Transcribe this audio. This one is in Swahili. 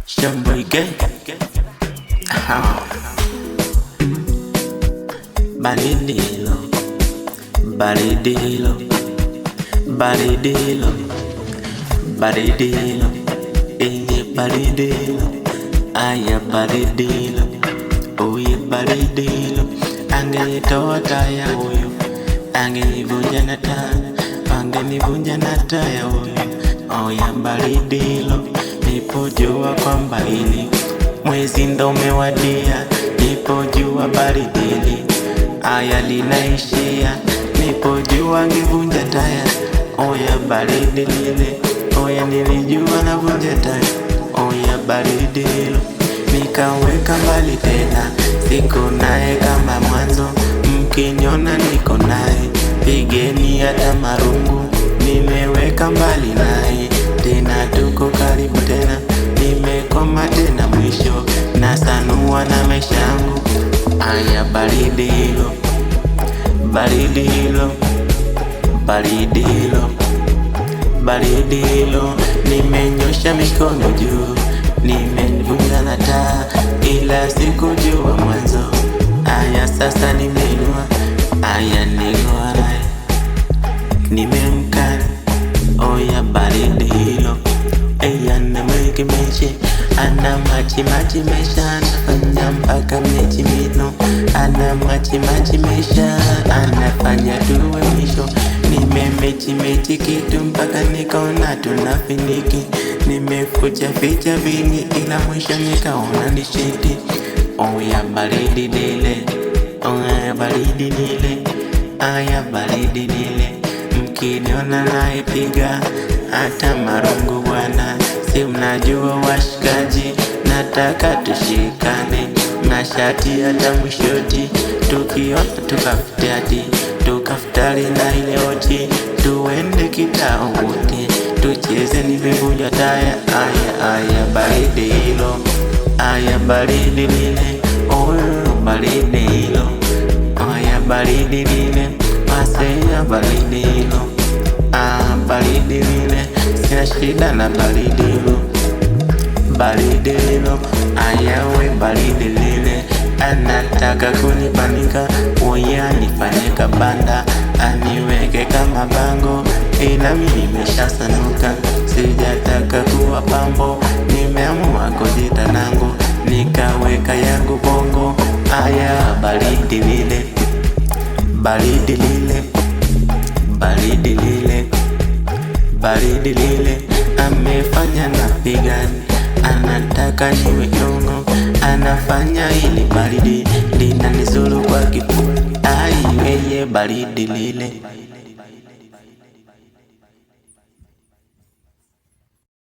Shamboi gay. Baridilo, baridilo, baridilo, baridilo, baridilo, aya baridilo, oye baridilo, angetoa taya huyo, angenivunja na taya huyo, oya baridilo, nipojua kwamba hili mwezi ndo umewadia, nipojua baridili aya linaishia, nipojua ngevunja taya, oya baridi lile, oya nilijua navunja taya, oya baridi hilo, nikaweka mbali tena, siko naye kama mwanzo, mkiniona niko naye, pigeni hata marungu, nimeweka mbali naye, tena tuko karibu tena, nimekoma tena mwisho, nasanua na maisha yangu, aya baridi hilo, baridi hilo, baridi hilo, baridi hilo, nimenyosha mikono juu, nimevunja na taa, ila sikujua mwanzo, aya sasa nimeinua, aya niko naye, nimemkana, oya baridi hilo, eya namweke meche, ana machi mesha, anafanya mpaka mechi mino, ana machi mesha, anafanya tuwe mwisho, nimemechi kitu mpaka nikaona tunafiniki, nimefucha ficha vingi ila mwisho nikaona ni shiti, oya baridi lile, oya baridi lile, aya baridi lile, mkiniona naipiga hata marungu bwana, si mnajua washikaji, nataka tushikane, mashati hata mwishoti, tukiona tukafutati, tukafutali na ile oti, tuende kitao wote, tucheze nivunja taya, aya baridi hilo, aya baridi lile, oyo baridi hilo, aya baridi lile, masaya baridi hilo, baridi lile, sina shida na baridi hilo, baridi hilo, ayawe baridi lile, anataka kunipanika, oya nifanye kabanda, aniweke kama bango, ila mimi nimeshasanuka, sijataka kuwa pambo, nimeamua kujita nangu, nikaweka yangu bongo, aya baridi lile, baridi lile, baridi lile, baridi lile, amefanya na pigani, anataka niwe nyongo, anafanya ili baridi linanizuru kwa kifu, ai weye baridi lile.